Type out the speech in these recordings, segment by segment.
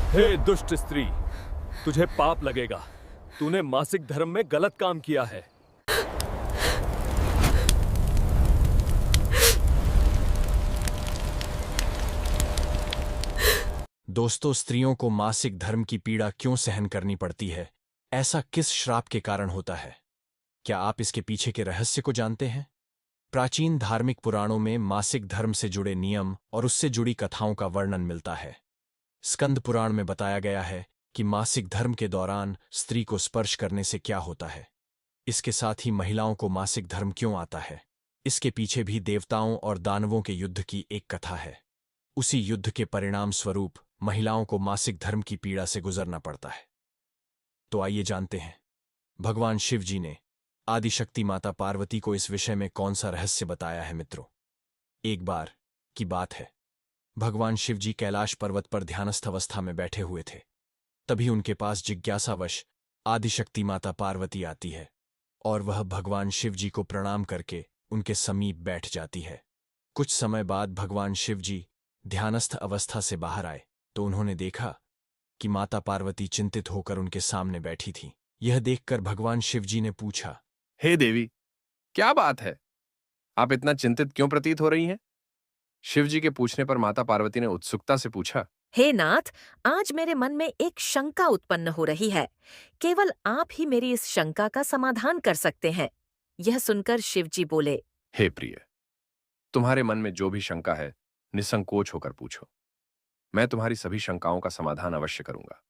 हे दुष्ट स्त्री, तुझे पाप लगेगा। तूने मासिक धर्म में गलत काम किया है। दोस्तों, स्त्रियों को मासिक धर्म की पीड़ा क्यों सहन करनी पड़ती है? ऐसा किस श्राप के कारण होता है? क्या आप इसके पीछे के रहस्य को जानते हैं? प्राचीन धार्मिक पुराणों में मासिक धर्म से जुड़े नियम और उससे जुड़ी कथाओं का वर्णन मिलता है। स्कंद पुराण में बताया गया है कि मासिक धर्म के दौरान स्त्री को स्पर्श करने से क्या होता है। इसके साथ ही महिलाओं को मासिक धर्म क्यों आता है, इसके पीछे भी देवताओं और दानवों के युद्ध की एक कथा है। उसी युद्ध के परिणाम स्वरूप महिलाओं को मासिक धर्म की पीड़ा से गुजरना पड़ता है। तो आइए जानते हैं, भगवान शिव जी ने आदिशक्ति माता पार्वती को इस विषय में कौन सा रहस्य बताया है। मित्रों, एक बार की बात है, भगवान शिव जी कैलाश पर्वत पर ध्यानस्थ अवस्था में बैठे हुए थे। तभी उनके पास जिज्ञासावश आदिशक्ति माता पार्वती आती है और वह भगवान शिव जी को प्रणाम करके उनके समीप बैठ जाती है। कुछ समय बाद भगवान शिव जी ध्यानस्थ अवस्था से बाहर आए तो उन्होंने देखा कि माता पार्वती चिंतित होकर उनके सामने बैठी थी। यह देखकर भगवान शिव जी ने पूछा, हे देवी, क्या बात है? आप इतना चिंतित क्यों प्रतीत हो रही हैं? शिव जी के पूछने पर माता पार्वती ने उत्सुकता से पूछा। हे नाथ, आज मेरे मन में एक शंका उत्पन्न हो रही है। केवल आप ही मेरी इस शंका का समाधान कर सकते हैं। यह सुनकर शिवजी बोले, हे प्रिय, तुम्हारे मन में जो भी शंका है, निसंकोच होकर पूछो। मैं तुम्हारी सभी शंकाओं का समाधान अवश्य करूंगा।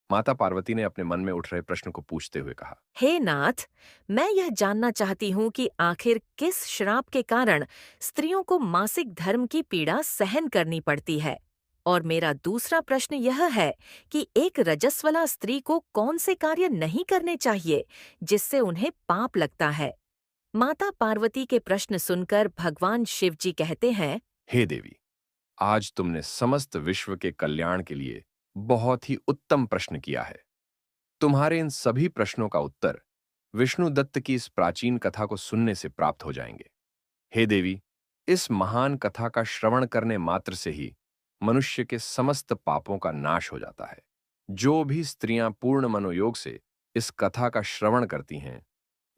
माता पार्वती ने अपने मन में उठ रहे प्रश्न को पूछते हुए कहा। हे नाथ, मैं यह जानना चाहती हूँ कि आखिर किस श्राप के कारण स्त्रियों को मासिक धर्म की पीड़ा सहन करनी पड़ती है। और मेरा दूसरा प्रश्न यह है कि एक रजस्वला स्त्री को कौन से कार्य नहीं करने चाहिए जिससे उन्हें पाप लगता है। माता पार्वती के प्रश्न सुनकर भगवान शिव जी कहते हैं, हे देवी, आज तुमने समस्त विश्व के कल्याण के लिए बहुत ही उत्तम प्रश्न किया है। तुम्हारे इन सभी प्रश्नों का उत्तर विष्णु दत्त की इस प्राचीन कथा को सुनने से प्राप्त हो जाएंगे। हे देवी, इस महान कथा का श्रवण करने मात्र से ही मनुष्य के समस्त पापों का नाश हो जाता है। जो भी स्त्रियां पूर्ण मनोयोग से इस कथा का श्रवण करती हैं,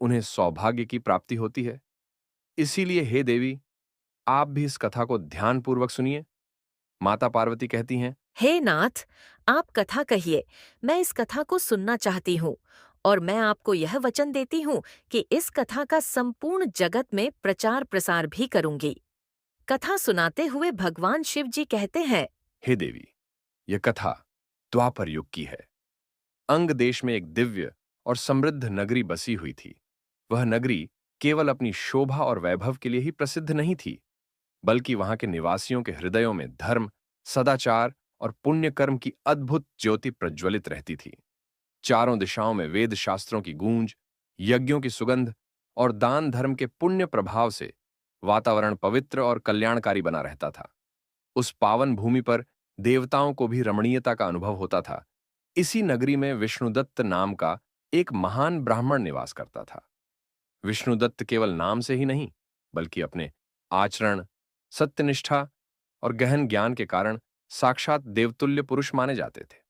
उन्हें सौभाग्य की प्राप्ति होती है। इसीलिए हे देवी, आप भी इस कथा को ध्यानपूर्वक सुनिए। माता पार्वती कहती हैं। हे नाथ, आप कथा कहिए, मैं इस कथा को सुनना चाहती हूँ और मैं आपको यह वचन देती हूँ कि इस कथा का संपूर्ण जगत में प्रचार प्रसार भी करूंगी। कथा सुनाते हुए भगवान शिव जी कहते हैं, हे देवी, यह कथा द्वापर युग की है। अंग देश में एक दिव्य और समृद्ध नगरी बसी हुई थी। वह नगरी केवल अपनी शोभा और वैभव के लिए ही प्रसिद्ध नहीं थी, बल्कि वहां के निवासियों के हृदयों में धर्म, सदाचार और पुण्य कर्म की अद्भुत ज्योति प्रज्वलित रहती थी। चारों दिशाओं में वेद शास्त्रों की गूंज, यज्ञों की सुगंध और दान धर्म के पुण्य प्रभाव से वातावरण पवित्र और कल्याणकारी बना रहता था। उस पावन भूमि पर देवताओं को भी रमणीयता का अनुभव होता था। इसी नगरी में विष्णुदत्त नाम का एक महान ब्राह्मण निवास करता था। विष्णुदत्त केवल नाम से ही नहीं, बल्कि अपने आचरण, सत्यनिष्ठा और गहन ज्ञान के कारण साक्षात देवतुल्य पुरुष माने जाते थे।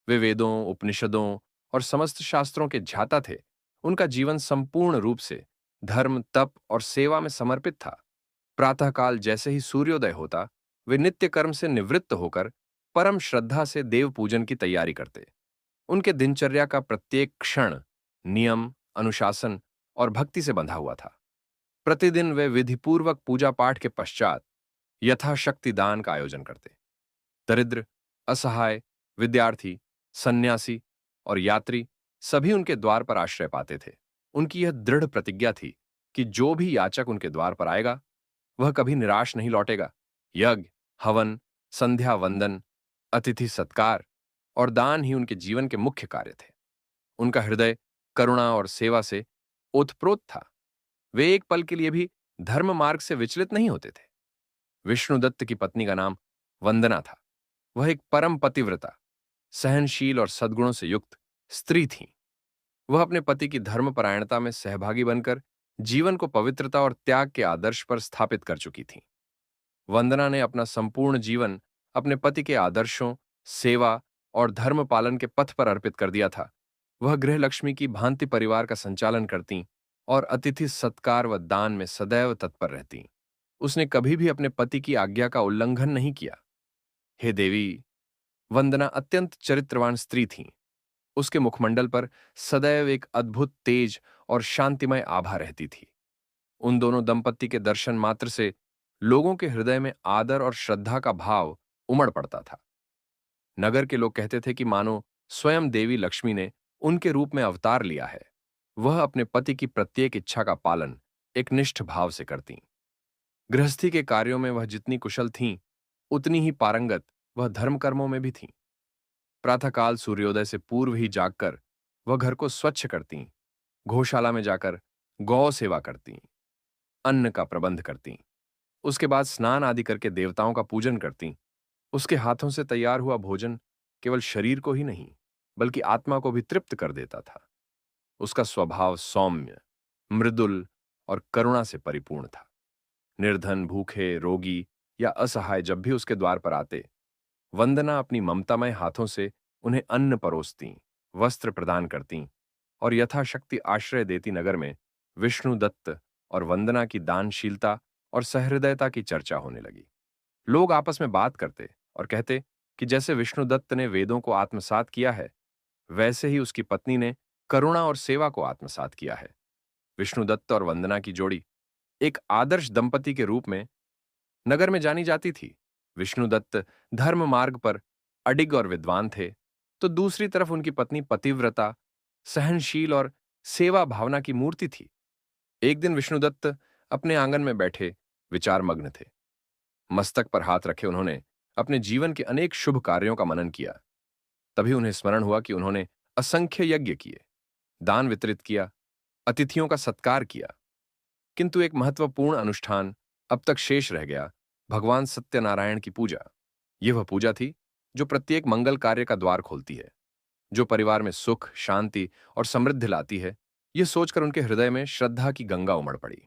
वे वेदों, उपनिषदों और समस्त शास्त्रों के ज्ञाता थे। उनका जीवन संपूर्ण रूप से धर्म, तप और सेवा में समर्पित था। प्रातःकाल जैसे ही सूर्योदय होता, वे नित्य कर्म से निवृत्त होकर परम श्रद्धा से देव पूजन की तैयारी करते। उनके दिनचर्या का प्रत्येक क्षण नियम, अनुशासन और भक्ति से बंधा हुआ था। प्रतिदिन वे विधिपूर्वक पूजा पाठ के पश्चात यथाशक्ति दान का आयोजन करते। दरिद्र, असहाय, विद्यार्थी, सन्यासी और यात्री सभी उनके द्वार पर आश्रय पाते थे। उनकी यह दृढ़ प्रतिज्ञा थी कि जो भी याचक उनके द्वार पर आएगा, वह कभी निराश नहीं लौटेगा। यज्ञ, हवन, संध्या वंदन, अतिथि सत्कार और दान ही उनके जीवन के मुख्य कार्य थे। उनका हृदय करुणा और सेवा से ओतप्रोत था। वे एक पल के लिए भी धर्म मार्ग से विचलित नहीं होते थे। विष्णुदत्त की पत्नी का नाम वंदना था। वह एक परम पतिव्रता, सहनशील और सद्गुणों से युक्त स्त्री थीं। वह अपने पति की धर्मपरायणता में सहभागी बनकर जीवन को पवित्रता और त्याग के आदर्श पर स्थापित कर चुकी थीं। वंदना ने अपना संपूर्ण जीवन अपने पति के आदर्शों, सेवा और धर्म पालन के पथ पर अर्पित कर दिया था, वह गृहलक्ष्मी की भांति परिवार का संचालन करती और अतिथि सत्कार व दान में सदैव तत्पर रहती। उसने कभी भी अपने पति की आज्ञा का उल्लंघन नहीं किया। हे देवी, वंदना अत्यंत चरित्रवान स्त्री थीं। उसके मुखमंडल पर सदैव एक अद्भुत तेज और शांतिमय आभा रहती थी। उन दोनों दंपत्ति के दर्शन मात्र से लोगों के हृदय में आदर और श्रद्धा का भाव उमड़ पड़ता था। नगर के लोग कहते थे कि मानो स्वयं देवी लक्ष्मी ने उनके रूप में अवतार लिया है। वह अपने पति की प्रत्येक इच्छा का पालन एक निष्ठ भाव से करतीं। गृहस्थी के कार्यों में वह जितनी कुशल थीं, उतनी ही पारंगत वह धर्म कर्मों में भी थीं। प्रातःकाल सूर्योदय से पूर्व ही जागकर वह घर को स्वच्छ करतीं, गौशाला में जाकर गौ सेवा करतीं, अन्न का प्रबंध करतीं। उसके बाद स्नान आदि करके देवताओं का पूजन करतीं। उसके हाथों से तैयार हुआ भोजन केवल शरीर को ही नहीं, बल्कि आत्मा को भी तृप्त कर देता था। उसका स्वभाव सौम्य, मृदुल और करुणा से परिपूर्ण था। निर्धन, भूखे, रोगी या असहाय जब भी उसके द्वार पर आते, वंदना अपनी ममतामय हाथों से उन्हें अन्न परोसतीं, वस्त्र प्रदान करतीं और यथाशक्ति आश्रय देती। नगर में विष्णुदत्त और वंदना की दानशीलता और सहृदयता की चर्चा होने लगी। लोग आपस में बात करते और कहते कि जैसे विष्णुदत्त ने वेदों को आत्मसात किया है, वैसे ही उसकी पत्नी ने करुणा और सेवा को आत्मसात किया है। विष्णुदत्त और वंदना की जोड़ी एक आदर्श दंपति के रूप में नगर में जानी जाती थी। विष्णुदत्त धर्म मार्ग पर अडिग और विद्वान थे, तो दूसरी तरफ उनकी पत्नी पतिव्रता, सहनशील और सेवा भावना की मूर्ति थी। एक दिन विष्णुदत्त अपने आंगन में बैठे विचारमग्न थे। मस्तक पर हाथ रखे उन्होंने अपने जीवन के अनेक शुभ कार्यों का मनन किया। तभी उन्हें स्मरण हुआ कि उन्होंने असंख्य यज्ञ किए, दान वितरित किया, अतिथियों का सत्कार किया, किंतु एक महत्वपूर्ण अनुष्ठान अब तक शेष रह गया, भगवान सत्यनारायण की पूजा। यह वह पूजा थी जो प्रत्येक मंगल कार्य का द्वार खोलती है, जो परिवार में सुख, शांति और समृद्धि लाती है। यह सोचकर उनके हृदय में श्रद्धा की गंगा उमड़ पड़ी।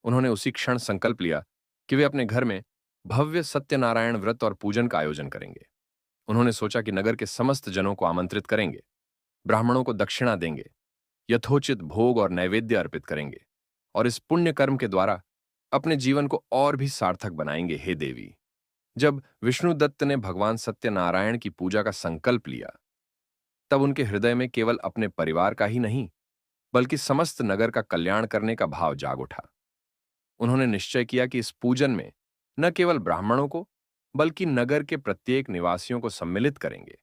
उन्होंने उसी क्षण संकल्प लिया कि वे अपने घर में भव्य सत्यनारायण व्रत और पूजन का आयोजन करेंगे। उन्होंने सोचा कि नगर के समस्त जनों को आमंत्रित करेंगे, ब्राह्मणों को दक्षिणा देंगे, यथोचित भोग और नैवेद्य अर्पित करेंगे और इस पुण्य कर्म के द्वारा अपने जीवन को और भी सार्थक बनाएंगे। हे देवी, जब विष्णुदत्त ने भगवान सत्यनारायण की पूजा का संकल्प लिया, तब उनके हृदय में केवल अपने परिवार का ही नहीं, बल्कि समस्त नगर का कल्याण करने का भाव जाग उठा। उन्होंने निश्चय किया कि इस पूजन में न केवल ब्राह्मणों को, बल्कि नगर के प्रत्येक निवासियों को सम्मिलित करेंगे,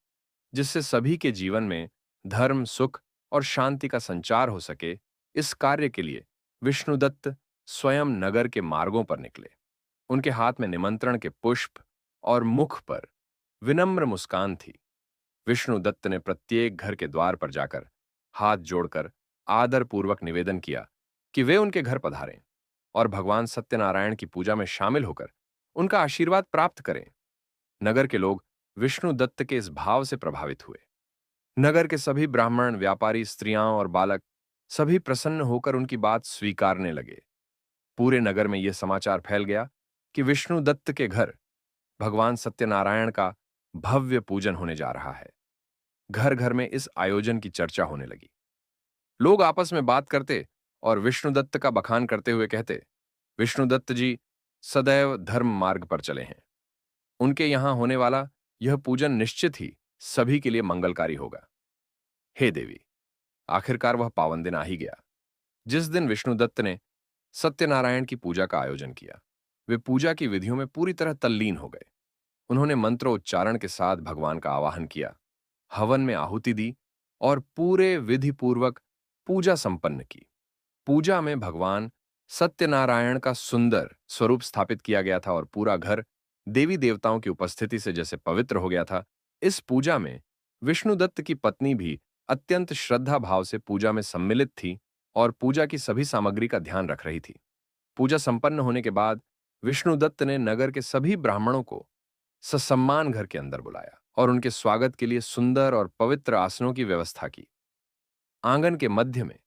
जिससे सभी के जीवन में धर्म, सुख और शांति का संचार हो सके। इस कार्य के लिए विष्णुदत्त स्वयं नगर के मार्गों पर निकले। उनके हाथ में निमंत्रण के पुष्प और मुख पर विनम्र मुस्कान थी। विष्णुदत्त ने प्रत्येक घर के द्वार पर जाकर हाथ जोड़कर आदरपूर्वक निवेदन किया कि वे उनके घर पधारें और भगवान सत्यनारायण की पूजा में शामिल होकर उनका आशीर्वाद प्राप्त करें। नगर के लोग विष्णुदत्त के इस भाव से प्रभावित हुए। नगर के सभी ब्राह्मण, व्यापारी, स्त्रियां और बालक सभी प्रसन्न होकर उनकी बात स्वीकारने लगे। पूरे नगर में यह समाचार फैल गया कि विष्णुदत्त के घर भगवान सत्यनारायण का भव्य पूजन होने जा रहा है। घर घर में इस आयोजन की चर्चा होने लगी। लोग आपस में बात करते और विष्णुदत्त का बखान करते हुए कहते, विष्णुदत्त जी सदैव धर्म मार्ग पर चले हैं। उनके यहां होने वाला यह पूजन निश्चित ही सभी के लिए मंगलकारी होगा। हे देवी, आखिरकार वह पावन दिन आ ही गया, जिस दिन विष्णुदत्त ने सत्यनारायण की पूजा का आयोजन किया। वे पूजा की विधियों में पूरी तरह तल्लीन हो गए। उन्होंने मंत्रोच्चारण के साथ भगवान का आवाहन किया, हवन में आहुति दी और पूरे विधिपूर्वक पूजा संपन्न की। पूजा में भगवान सत्यनारायण का सुंदर स्वरूप स्थापित किया गया था और पूरा घर देवी देवताओं की उपस्थिति से जैसे पवित्र हो गया था। इस पूजा में विष्णुदत्त की पत्नी भी अत्यंत श्रद्धा भाव से पूजा में सम्मिलित थी और पूजा की सभी सामग्री का ध्यान रख रही थी। पूजा संपन्न होने के बाद विष्णुदत्त ने नगर के सभी ब्राह्मणों को ससम्मान घर के अंदर बुलाया और उनके स्वागत के लिए सुंदर और पवित्र आसनों की व्यवस्था की। आंगन के मध्य में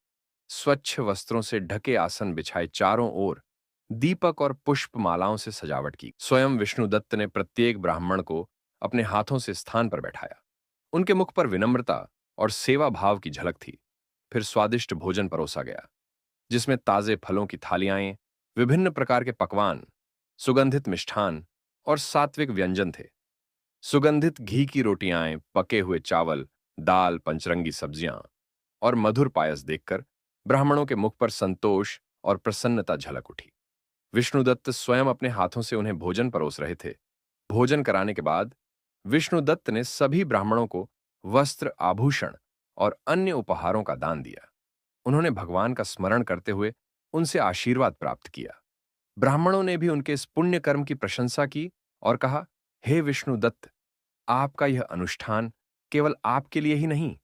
स्वच्छ वस्त्रों से ढके आसन बिछाए चारों ओर दीपक और पुष्प मालाओं से सजावट की। स्वयं विष्णुदत्त ने प्रत्येक ब्राह्मण को अपने हाथों से स्थान पर बैठाया उनके मुख पर विनम्रता और सेवा भाव की झलक थी। फिर स्वादिष्ट भोजन परोसा गया, जिसमें ताजे फलों की थालियां, विभिन्न प्रकार के पकवान, सुगंधित मिष्ठान और सात्विक व्यंजन थे। सुगंधित घी की रोटियां, पके हुए चावल, दाल, पंचरंगी सब्जियां और मधुर पायस देखकर ब्राह्मणों के मुख पर संतोष और प्रसन्नता झलक उठी। विष्णुदत्त स्वयं अपने हाथों से उन्हें भोजन परोस रहे थे। भोजन कराने के बाद विष्णुदत्त ने सभी ब्राह्मणों को वस्त्र, आभूषण और अन्य उपहारों का दान दिया। उन्होंने भगवान का स्मरण करते हुए उनसे आशीर्वाद प्राप्त किया। ब्राह्मणों ने भी उनके इस पुण्य कर्म की प्रशंसा की और कहा, हे विष्णुदत्त, आपका यह अनुष्ठान केवल आपके लिए ही नहीं,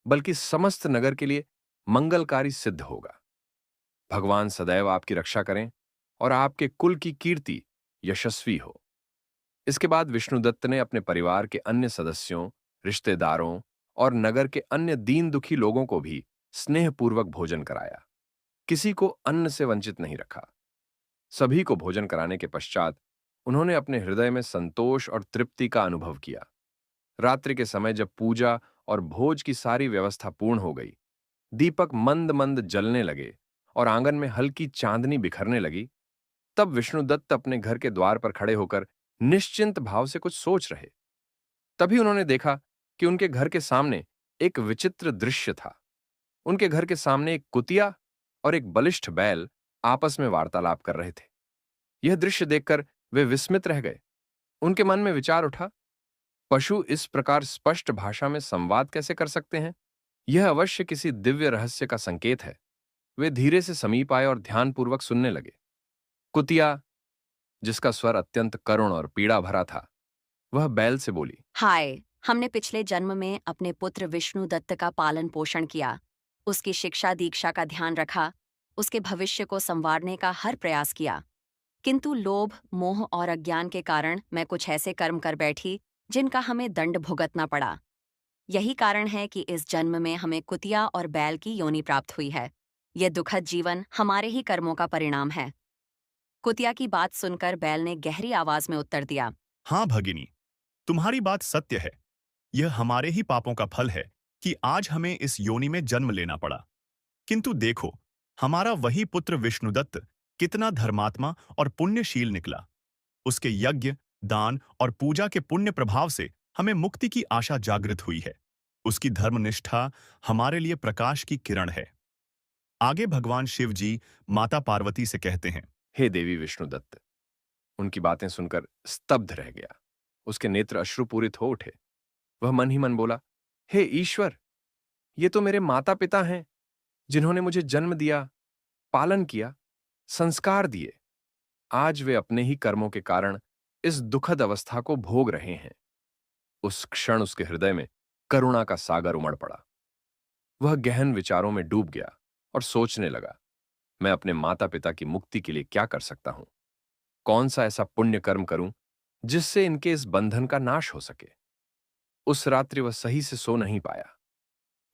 बल्कि समस्त नगर के लिए मंगलकारी सिद्ध होगा। भगवान सदैव आपकी रक्षा करें और आपके कुल की कीर्ति यशस्वी हो। इसके बाद विष्णुदत्त ने अपने परिवार के अन्य सदस्यों, रिश्तेदारों और नगर के अन्य दीन दुखी लोगों को भी स्नेहपूर्वक भोजन कराया। किसी को अन्न से वंचित नहीं रखा। सभी को भोजन कराने के पश्चात उन्होंने अपने हृदय में संतोष और तृप्ति का अनुभव किया। रात्रि के समय जब पूजा और भोज की सारी व्यवस्था पूर्ण हो गई, दीपक मंद मंद जलने लगे और आंगन में हल्की चांदनी बिखरने लगी, तब विष्णुदत्त अपने घर के द्वार पर खड़े होकर निश्चिंत भाव से कुछ सोच रहे। तभी उन्होंने देखा कि उनके घर के सामने एक विचित्र दृश्य था। उनके घर के सामने एक कुतिया और एक बलिष्ठ बैल आपस में वार्तालाप कर रहे थे। यह दृश्य देखकर वे विस्मित रह गए। उनके मन में विचार उठा, पशु इस प्रकार स्पष्ट भाषा में संवाद कैसे कर सकते हैं? यह अवश्य किसी दिव्य रहस्य का संकेत है। वे धीरे से समीप आए और ध्यानपूर्वक सुनने लगे। कुतिया, जिसका स्वर अत्यंत करुण और पीड़ा भरा था, वह बैल से बोली, हाय, हमने पिछले जन्म में अपने पुत्र विष्णुदत्त का पालन पोषण किया, उसकी शिक्षा दीक्षा का ध्यान रखा, उसके भविष्य को संवारने का हर प्रयास किया। किंतु लोभ, मोह और अज्ञान के कारण मैं कुछ ऐसे कर्म कर बैठी जिनका हमें दंड भुगतना पड़ा। यही कारण है कि इस जन्म में हमें कुतिया और बैल की योनि प्राप्त हुई है। यह दुखद जीवन हमारे ही कर्मों का परिणाम है। कुतिया की बात सुनकर बैल ने गहरी आवाज में उत्तर दिया, हाँ भगिनी, तुम्हारी बात सत्य है। यह हमारे ही पापों का फल है कि आज हमें इस योनि में जन्म लेना पड़ा। किंतु देखो, हमारा वही पुत्र विष्णुदत्त कितना धर्मात्मा और पुण्यशील निकला। उसके यज्ञ, दान और पूजा के पुण्य प्रभाव से हमें मुक्ति की आशा जागृत हुई है। उसकी धर्मनिष्ठा हमारे लिए प्रकाश की किरण है। आगे भगवान शिव जी माता पार्वती से कहते हैं, हे देवी विष्णुदत्त। उनकी बातें सुनकर स्तब्ध रह गया। उसके नेत्र अश्रुपूरित हो उठे। वह मन ही मन बोला, हे ईश्वर, ये तो मेरे माता पिता हैं, जिन्होंने मुझे जन्म दिया, पालन किया, संस्कार दिए। आज वे अपने ही कर्मों के कारण इस दुखद अवस्था को भोग रहे हैं। उस क्षण उसके हृदय में करुणा का सागर उमड़ पड़ा। वह गहन विचारों में डूब गया और सोचने लगा, मैं अपने माता पिता की मुक्ति के लिए क्या कर सकता हूं? कौन सा ऐसा पुण्य कर्म करूं जिससे इनके इस बंधन का नाश हो सके? उस रात्रि वह सही से सो नहीं पाया।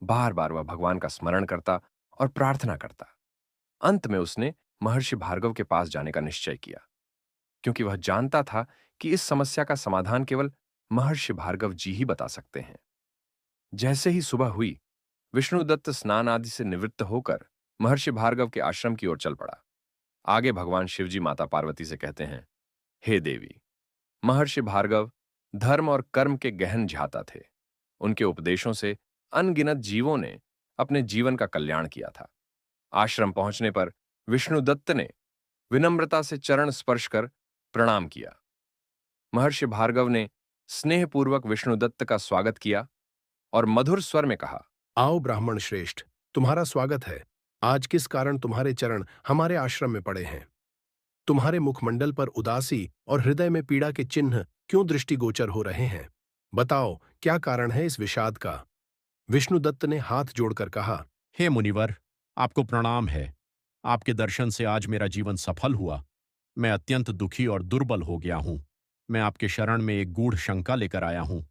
बार बार वह भगवान का स्मरण करता और प्रार्थना करता। अंत में उसने महर्षि भार्गव के पास जाने का निश्चय किया, क्योंकि वह जानता था कि इस समस्या का समाधान केवल महर्षि भार्गव जी ही बता सकते हैं। जैसे ही सुबह हुई, विष्णुदत्त स्नान आदि से निवृत्त होकर महर्षि भार्गव के आश्रम की ओर चल पड़ा। आगे भगवान शिवजी माता पार्वती से कहते हैं, हे देवी, महर्षि भार्गव धर्म और कर्म के गहन ज्ञाता थे। उनके उपदेशों से अनगिनत जीवों ने अपने जीवन का कल्याण किया था। आश्रम पहुंचने पर विष्णुदत्त ने विनम्रता से चरण स्पर्श कर प्रणाम किया। महर्षि भार्गव ने स्नेहपूर्वक विष्णुदत्त का स्वागत किया और मधुर स्वर में कहा, आओ ब्राह्मण श्रेष्ठ, तुम्हारा स्वागत है। आज किस कारण तुम्हारे चरण हमारे आश्रम में पड़े हैं? तुम्हारे मुखमंडल पर उदासी और हृदय में पीड़ा के चिन्ह क्यों दृष्टिगोचर हो रहे हैं? बताओ, क्या कारण है इस विषाद का? विष्णुदत्त ने हाथ जोड़कर कहा, हे मुनिवर, आपको प्रणाम है। आपके दर्शन से आज मेरा जीवन सफल हुआ। मैं अत्यंत दुखी और दुर्बल हो गया हूं। मैं आपके शरण में एक गूढ़ शंका लेकर आया हूं।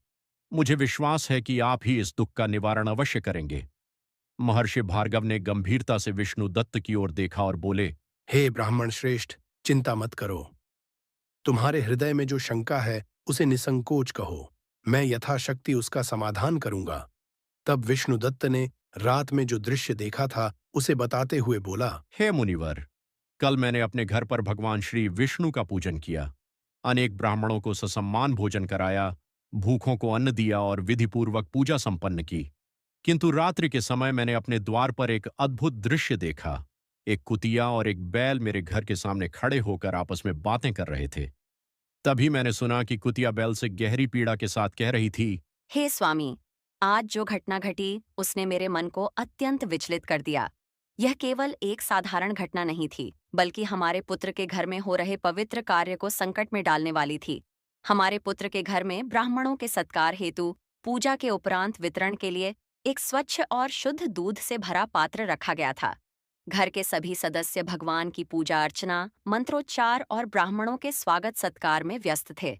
मुझे विश्वास है कि आप ही इस दुख का निवारण अवश्य करेंगे। महर्षि भार्गव ने गंभीरता से विष्णुदत्त की ओर देखा और बोले, हे ब्राह्मण श्रेष्ठ, चिंता मत करो। तुम्हारे हृदय में जो शंका है उसे निसंकोच कहो। मैं यथाशक्ति उसका समाधान करूंगा। तब विष्णुदत्त ने रात में जो दृश्य देखा था उसे बताते हुए बोला, हे मुनिवर, कल मैंने अपने घर पर भगवान श्री विष्णु का पूजन किया, अनेक ब्राह्मणों को ससम्मान भोजन कराया, भूखों को अन्न दिया और विधिपूर्वक पूजा संपन्न की। किंतु रात्रि के समय मैंने अपने द्वार पर एक अद्भुत दृश्य देखा। एक कुतिया और एक बैल मेरे घर के सामने खड़े होकर आपस में बातें कर रहे थे। तभी मैंने सुना कि कुतिया बैल से गहरी पीड़ा के साथ कह रही थी, हे स्वामी, आज जो घटना घटी उसने मेरे मन को अत्यंत विचलित कर दिया। यह केवल एक साधारण घटना नहीं थी, बल्कि हमारे पुत्र के घर में हो रहे पवित्र कार्य को संकट में डालने वाली थी। हमारे पुत्र के घर में ब्राह्मणों के सत्कार हेतु पूजा के उपरांत वितरण के लिए एक स्वच्छ और शुद्ध दूध से भरा पात्र रखा गया था। घर के सभी सदस्य भगवान की पूजा अर्चना, मंत्रोच्चार और ब्राह्मणों के स्वागत सत्कार में व्यस्त थे।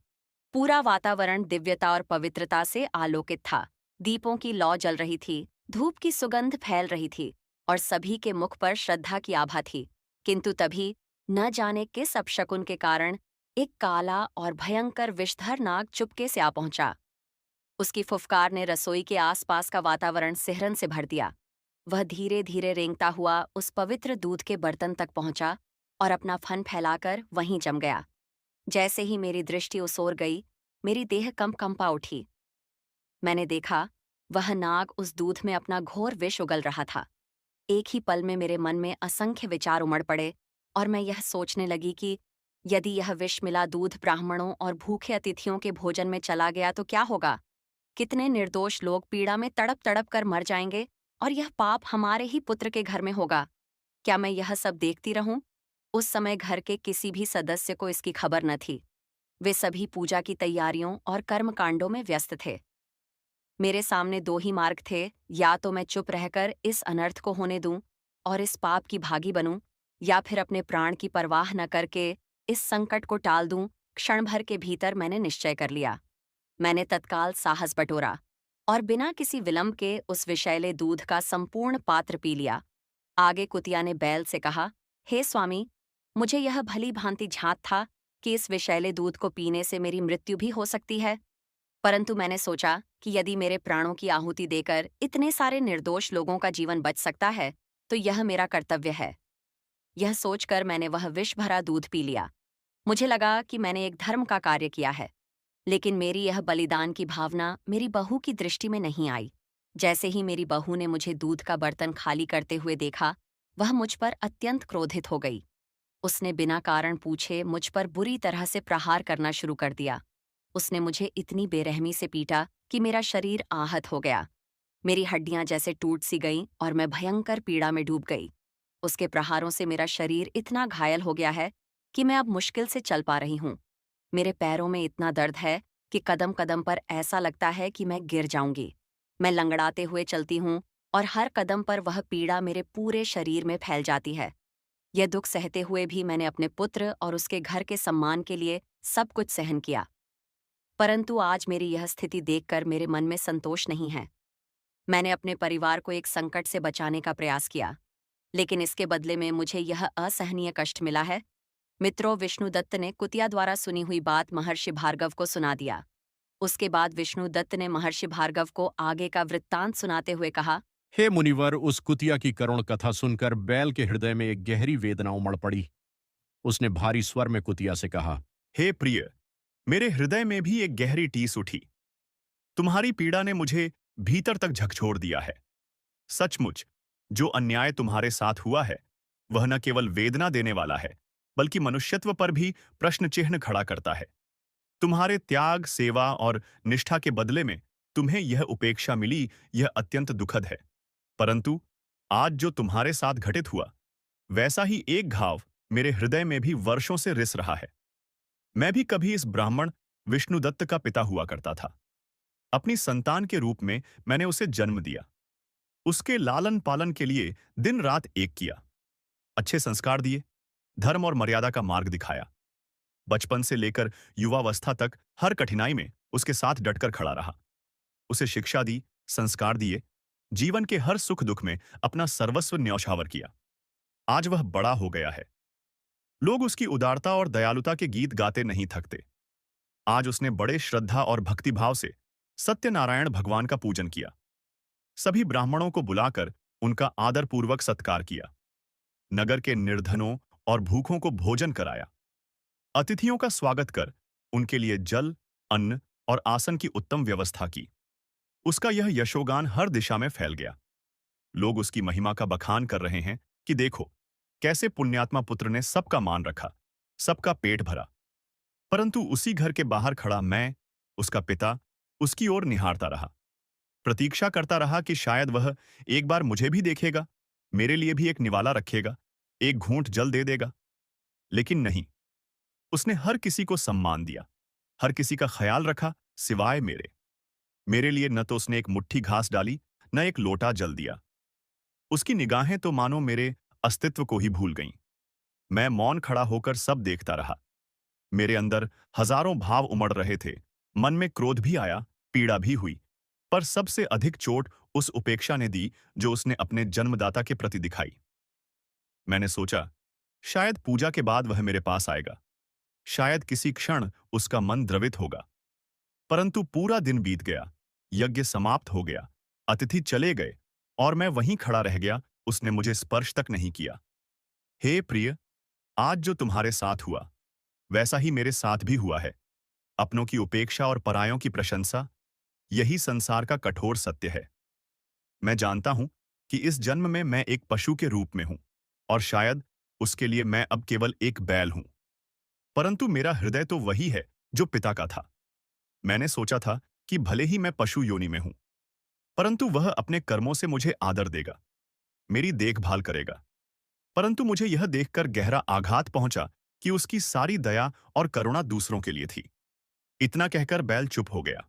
पूरा वातावरण दिव्यता और पवित्रता से आलोकित था। दीपों की लौ जल रही थी, धूप की सुगंध फैल रही थी और सभी के मुख पर श्रद्धा की आभा थी। किंतु तभी न जाने किस अपशकुन के कारण एक काला और भयंकर विषधर नाग चुपके से आ पहुंचा। उसकी फुफकार ने रसोई के आसपास का वातावरण सिहरन से भर दिया। वह धीरे धीरे रेंगता हुआ उस पवित्र दूध के बर्तन तक पहुंचा और अपना फन फैलाकर वहीं जम गया। जैसे ही मेरी दृष्टि उस ओर गई, मेरी देह कंपा उठी। मैंने देखा वह नाग उस दूध में अपना घोर विष उगल रहा था। एक ही पल में मेरे मन में असंख्य विचार उमड़ पड़े और मैं यह सोचने लगी कि यदि यह विष मिला दूध ब्राह्मणों और भूखे अतिथियों के भोजन में चला गया तो क्या होगा? कितने निर्दोष लोग पीड़ा में तड़प तड़प कर मर जाएंगे और यह पाप हमारे ही पुत्र के घर में होगा। क्या मैं यह सब देखती रहूं? उस समय घर के किसी भी सदस्य को इसकी खबर न थी। वे सभी पूजा की तैयारियों और कर्मकांडों में व्यस्त थे। मेरे सामने दो ही मार्ग थे, या तो मैं चुप रहकर इस अनर्थ को होने दूं और इस पाप की भागी बनूं, या फिर अपने प्राण की परवाह न करके इस संकट को टाल दूं। क्षण भर के भीतर मैंने निश्चय कर लिया। मैंने तत्काल साहस बटोरा और बिना किसी विलंब के उस विषैले दूध का संपूर्ण पात्र पी लिया। आगे कुतिया ने बैल से कहा, हे स्वामी, मुझे यह भली भांति झांत था कि इस विषैले दूध को पीने से मेरी मृत्यु भी हो सकती है, परंतु मैंने सोचा कि यदि मेरे प्राणों की आहुति देकर इतने सारे निर्दोष लोगों का जीवन बच सकता है तो यह मेरा कर्तव्य है। यह सोचकर मैंने वह विष भरा दूध पी लिया। मुझे लगा कि मैंने एक धर्म का कार्य किया है, लेकिन मेरी यह बलिदान की भावना मेरी बहू की दृष्टि में नहीं आई। जैसे ही मेरी बहू ने मुझे दूध का बर्तन खाली करते हुए देखा, वह मुझ पर अत्यंत क्रोधित हो गई। उसने बिना कारण पूछे मुझ पर बुरी तरह से प्रहार करना शुरू कर दिया। उसने मुझे इतनी बेरहमी से पीटा कि मेरा शरीर आहत हो गया। मेरी हड्डियां जैसे टूट सी गईं और मैं भयंकर पीड़ा में डूब गई। उसके प्रहारों से मेरा शरीर इतना घायल हो गया है कि मैं अब मुश्किल से चल पा रही हूँ। मेरे पैरों में इतना दर्द है कि कदम कदम पर ऐसा लगता है कि मैं गिर जाऊंगी। मैं लंगड़ाते हुए चलती हूँ और हर कदम पर वह पीड़ा मेरे पूरे शरीर में फैल जाती है। यह दुख सहते हुए भी मैंने अपने पुत्र और उसके घर के सम्मान के लिए सब कुछ सहन किया, परंतु आज मेरी यह स्थिति देखकर मेरे मन में संतोष नहीं है। मैंने अपने परिवार को एक संकट से बचाने का प्रयास किया, लेकिन इसके बदले में मुझे यह असहनीय कष्ट मिला है। मित्रों, विष्णुदत्त ने कुतिया द्वारा सुनी हुई बात महर्षि भार्गव को सुना दिया। उसके बाद विष्णुदत्त ने महर्षि भार्गव को आगे का वृत्तांत सुनाते हुए कहा, हे मुनिवर, उस कुतिया की करुण कथा सुनकर बैल के हृदय में एक गहरी वेदना उमड़ पड़ी। उसने भारी स्वर में कुतिया से कहा, हे प्रिय, मेरे हृदय में भी एक गहरी टीस उठी। तुम्हारी पीड़ा ने मुझे भीतर तक झकझोर दिया है। सचमुच जो अन्याय तुम्हारे साथ हुआ है वह न केवल वेदना देने वाला है, बल्कि मनुष्यत्व पर भी प्रश्न चिन्ह खड़ा करता है। तुम्हारे त्याग, सेवा और निष्ठा के बदले में तुम्हें यह उपेक्षा मिली, यह अत्यंत दुखद है। परंतु आज जो तुम्हारे साथ घटित हुआ, वैसा ही एक घाव मेरे हृदय में भी वर्षों से रिस रहा है। मैं भी कभी इस ब्राह्मण विष्णुदत्त का पिता हुआ करता था। अपनी संतान के रूप में मैंने उसे जन्म दिया, उसके लालन पालन के लिए दिन रात एक किया, अच्छे संस्कार दिए, धर्म और मर्यादा का मार्ग दिखाया। बचपन से लेकर युवावस्था तक हर कठिनाई में उसके साथ डटकर खड़ा रहा। उसे शिक्षा दी, संस्कार दिए, जीवन के हर सुख दुख में अपना सर्वस्व न्यौछावर किया। आज वह बड़ा हो गया है। लोग उसकी उदारता और दयालुता के गीत गाते नहीं थकते। आज उसने बड़े श्रद्धा और भक्तिभाव से सत्यनारायण भगवान का पूजन किया। सभी ब्राह्मणों को बुलाकर उनका आदरपूर्वक सत्कार किया। नगर के निर्धनों और भूखों को भोजन कराया। अतिथियों का स्वागत कर उनके लिए जल, अन्न और आसन की उत्तम व्यवस्था की। उसका यह यशोगान हर दिशा में फैल गया। लोग उसकी महिमा का बखान कर रहे हैं कि देखो कैसे पुण्यात्मा पुत्र ने सबका मान रखा, सबका पेट भरा। परंतु उसी घर के बाहर खड़ा मैं, उसका पिता, उसकी ओर निहारता रहा। प्रतीक्षा करता रहा कि शायद वह एक बार मुझे भी देखेगा, मेरे लिए भी एक निवाला रखेगा, एक घूंट जल दे देगा। लेकिन नहीं, उसने हर किसी को सम्मान दिया, हर किसी का ख्याल रखा सिवाय मेरे। मेरे लिए न तो उसने एक मुट्ठी घास डाली, न एक लोटा जल दिया। उसकी निगाहें तो मानो मेरे अस्तित्व को ही भूल गईं। मैं मौन खड़ा होकर सब देखता रहा। मेरे अंदर हजारों भाव उमड़ रहे थे। मन में क्रोध भी आया, पीड़ा भी हुई, पर सबसे अधिक चोट उस उपेक्षा ने दी जो उसने अपने जन्मदाता के प्रति दिखाई। मैंने सोचा, शायद पूजा के बाद वह मेरे पास आएगा, शायद किसी क्षण उसका मन द्रवित होगा। परंतु पूरा दिन बीत गया, यज्ञ समाप्त हो गया, अतिथि चले गए और मैं वहीं खड़ा रह गया। उसने मुझे स्पर्श तक नहीं किया। हे प्रिय, आज जो तुम्हारे साथ हुआ वैसा ही मेरे साथ भी हुआ है। अपनों की उपेक्षा और परायों की प्रशंसा, यही संसार का कठोर सत्य है। मैं जानता हूं कि इस जन्म में मैं एक पशु के रूप में हूं और शायद उसके लिए मैं अब केवल एक बैल हूं। परंतु मेरा हृदय तो वही है जो पिता का था। मैंने सोचा था कि भले ही मैं पशु योनि में हूं, परंतु वह अपने कर्मों से मुझे आदर देगा, मेरी देखभाल करेगा। परंतु मुझे यह देखकर गहरा आघात पहुंचा कि उसकी सारी दया और करुणा दूसरों के लिए थी। इतना कहकर बैल चुप हो गया।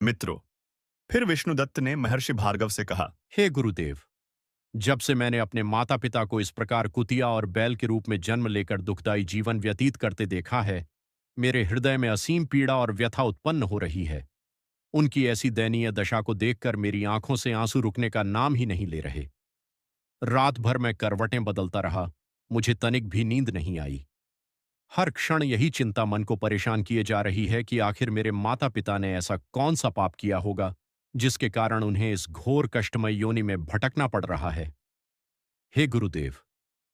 मित्रों, फिर विष्णुदत्त ने महर्षि भार्गव से कहा, हे गुरुदेव, जब से मैंने अपने माता पिता को इस प्रकार कुतिया और बैल के रूप में जन्म लेकर दुखदायी जीवन व्यतीत करते देखा है, मेरे हृदय में असीम पीड़ा और व्यथा उत्पन्न हो रही है। उनकी ऐसी दयनीय दशा को देखकर मेरी आंखों से आंसू रुकने का नाम ही नहीं ले रहे। रात भर मैं करवटें बदलता रहा, मुझे तनिक भी नींद नहीं आई। हर क्षण यही चिंता मन को परेशान किए जा रही है कि आखिर मेरे माता पिता ने ऐसा कौन सा पाप किया होगा जिसके कारण उन्हें इस घोर कष्टमय योनि में भटकना पड़ रहा है। हे गुरुदेव,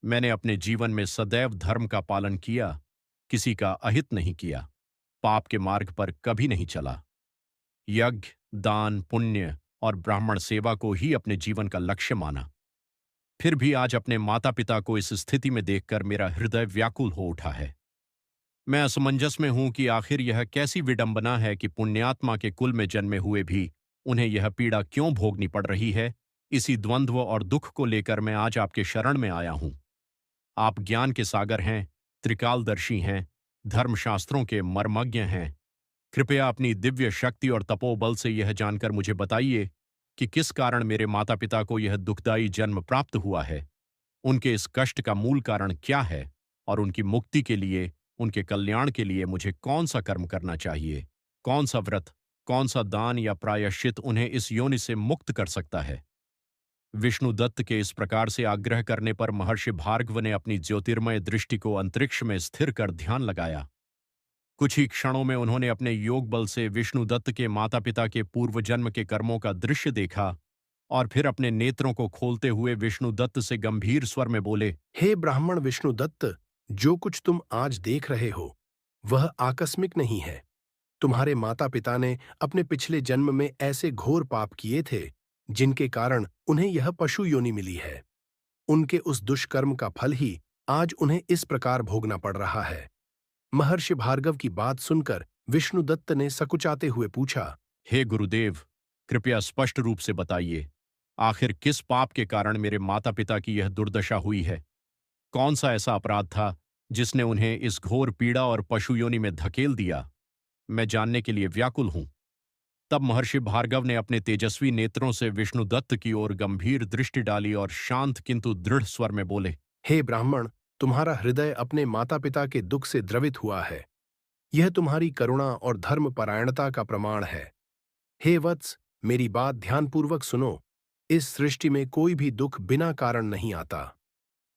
मैंने अपने जीवन में सदैव धर्म का पालन किया, किसी का अहित नहीं किया, पाप के मार्ग पर कभी नहीं चला। यज्ञ, दान, पुण्य और ब्राह्मण सेवा को ही अपने जीवन का लक्ष्य माना। फिर भी आज अपने माता पिता को इस स्थिति में देखकर मेरा हृदय व्याकुल हो उठा है। मैं असमंजस में हूं कि आखिर यह कैसी विडंबना है कि पुण्यात्मा के कुल में जन्मे हुए भी उन्हें यह पीड़ा क्यों भोगनी पड़ रही है। इसी द्वंद्व और दुख को लेकर मैं आज आपके शरण में आया हूं। आप ज्ञान के सागर हैं, त्रिकालदर्शी हैं, धर्मशास्त्रों के मर्मज्ञ हैं। कृपया अपनी दिव्य शक्ति और तपोबल से यह जानकर मुझे बताइए कि किस कारण मेरे माता पिता को यह दुखदायी जन्म प्राप्त हुआ है। उनके इस कष्ट का मूल कारण क्या है और उनकी मुक्ति के लिए, उनके कल्याण के लिए मुझे कौन सा कर्म करना चाहिए, कौन सा व्रत, कौन सा दान या प्रायश्चित उन्हें इस योनि से मुक्त कर सकता है। विष्णुदत्त के इस प्रकार से आग्रह करने पर महर्षि भार्गव ने अपनी ज्योतिर्मय दृष्टि को अंतरिक्ष में स्थिर कर ध्यान लगाया। कुछ ही क्षणों में उन्होंने अपने योग बल से विष्णुदत्त के माता पिता के पूर्व जन्म के कर्मों का दृश्य देखा और फिर अपने नेत्रों को खोलते हुए विष्णुदत्त से गंभीर स्वर में बोले, हे ब्राह्मण विष्णुदत्त, जो कुछ तुम आज देख रहे हो वह आकस्मिक नहीं है। तुम्हारे माता पिता ने अपने पिछले जन्म में ऐसे घोर पाप किए थे जिनके कारण उन्हें यह पशु योनि मिली है। उनके उस दुष्कर्म का फल ही आज उन्हें इस प्रकार भोगना पड़ रहा है। महर्षि भार्गव की बात सुनकर विष्णुदत्त ने सकुचाते हुए पूछा, हे गुरुदेव, कृपया स्पष्ट रूप से बताइए, आखिर किस पाप के कारण मेरे माता पिता की यह दुर्दशा हुई है? कौन सा ऐसा अपराध था जिसने उन्हें इस घोर पीड़ा और पशु योनि में धकेल दिया? मैं जानने के लिए व्याकुल हूं। तब महर्षि भार्गव ने अपने तेजस्वी नेत्रों से विष्णुदत्त की ओर गंभीर दृष्टि डाली और शांत किंतु दृढ़ स्वर में बोले, हे ब्राह्मण, तुम्हारा हृदय अपने माता पिता के दुख से द्रवित हुआ है। यह तुम्हारी करुणा और धर्मपरायणता का प्रमाण है। हे वत्स, मेरी बात ध्यानपूर्वक सुनो। इस सृष्टि में कोई भी दुख बिना कारण नहीं आता।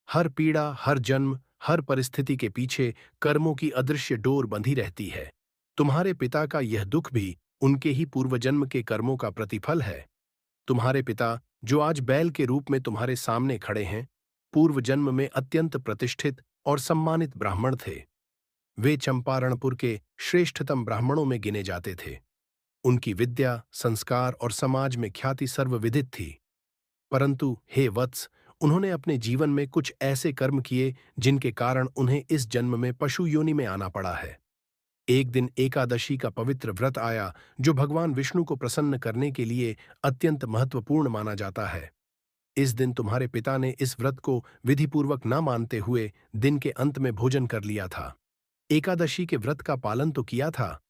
हर पीड़ा, हर जन्म, हर परिस्थिति के पीछे कर्मों की अदृश्य डोर बंधी रहती है। तुम्हारे पिता का यह दुख भी उनके ही पूर्वजन्म के कर्मों का प्रतिफल है। तुम्हारे पिता, जो आज बैल के रूप में तुम्हारे सामने खड़े हैं, पूर्व जन्म में अत्यंत प्रतिष्ठित और सम्मानित ब्राह्मण थे। वे चंपारणपुर के श्रेष्ठतम ब्राह्मणों में गिने जाते थे। उनकी विद्या, संस्कार और समाज में ख्याति सर्वविदित थी। परंतु हे वत्स, उन्होंने अपने जीवन में कुछ ऐसे कर्म किए जिनके कारण उन्हें इस जन्म में पशु योनि में आना पड़ा है। एक दिन एकादशी का पवित्र व्रत आया, जो भगवान विष्णु को प्रसन्न करने के लिए अत्यंत महत्वपूर्ण माना जाता है। इस दिन तुम्हारे पिता ने इस व्रत को विधिपूर्वक न मानते हुए दिन के अंत में भोजन कर लिया था। एकादशी के व्रत का पालन तो किया था,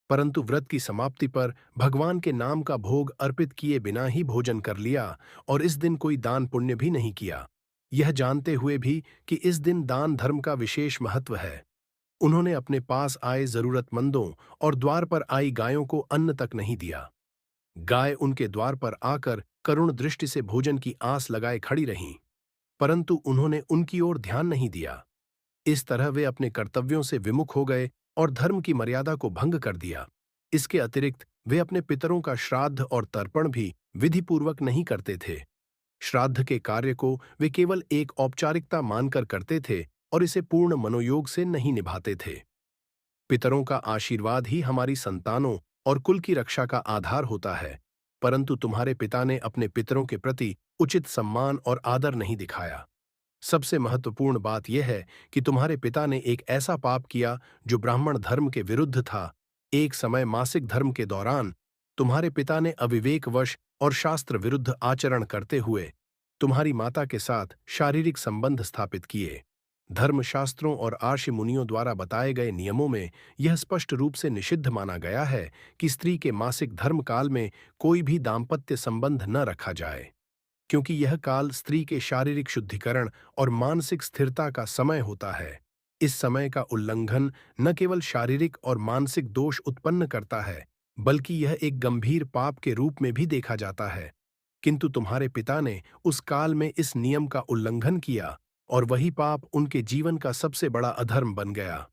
परंतु व्रत की समाप्ति पर भगवान के नाम का भोग अर्पित किए बिना ही भोजन कर लिया और इस दिन कोई दान पुण्य भी नहीं किया, यह जानते हुए भी कि इस दिन दान धर्म का विशेष महत्व है। उन्होंने अपने पास आए जरूरतमंदों और द्वार पर आई गायों को अन्न तक नहीं दिया। गाय उनके द्वार पर आकर करुण दृष्टि से भोजन की आस लगाए खड़ी रहीं, परंतु उन्होंने उनकी ओर ध्यान नहीं दिया। इस तरह वे अपने कर्तव्यों से विमुख हो गए और धर्म की मर्यादा को भंग कर दिया। इसके अतिरिक्त वे अपने पितरों का श्राद्ध और तर्पण भी विधिपूर्वक नहीं करते थे। श्राद्ध के कार्य को वे केवल एक औपचारिकता मानकर करते थे और इसे पूर्ण मनोयोग से नहीं निभाते थे। पितरों का आशीर्वाद ही हमारी संतानों और कुल की रक्षा का आधार होता है, परंतु तुम्हारे पिता ने अपने पितरों के प्रति उचित सम्मान और आदर नहीं दिखाया। सबसे महत्वपूर्ण बात यह है कि तुम्हारे पिता ने एक ऐसा पाप किया जो ब्राह्मण धर्म के विरुद्ध था। एक समय मासिक धर्म के दौरान तुम्हारे पिता ने अविवेकवश और शास्त्र विरुद्ध आचरण करते हुए तुम्हारी माता के साथ शारीरिक संबंध स्थापित किए। धर्मशास्त्रों और आर्ष मुनियों द्वारा बताए गए नियमों में यह स्पष्ट रूप से निषिद्ध माना गया है कि स्त्री के मासिक धर्म काल में कोई भी दाम्पत्य संबंध न रखा जाए, क्योंकि यह काल स्त्री के शारीरिक शुद्धिकरण और मानसिक स्थिरता का समय होता है। इस समय का उल्लंघन न केवल शारीरिक और मानसिक दोष उत्पन्न करता है, बल्कि यह एक गंभीर पाप के रूप में भी देखा जाता है। किंतु तुम्हारे पिता ने उस काल में इस नियम का उल्लंघन किया और वही पाप उनके जीवन का सबसे बड़ा अधर्म बन गया।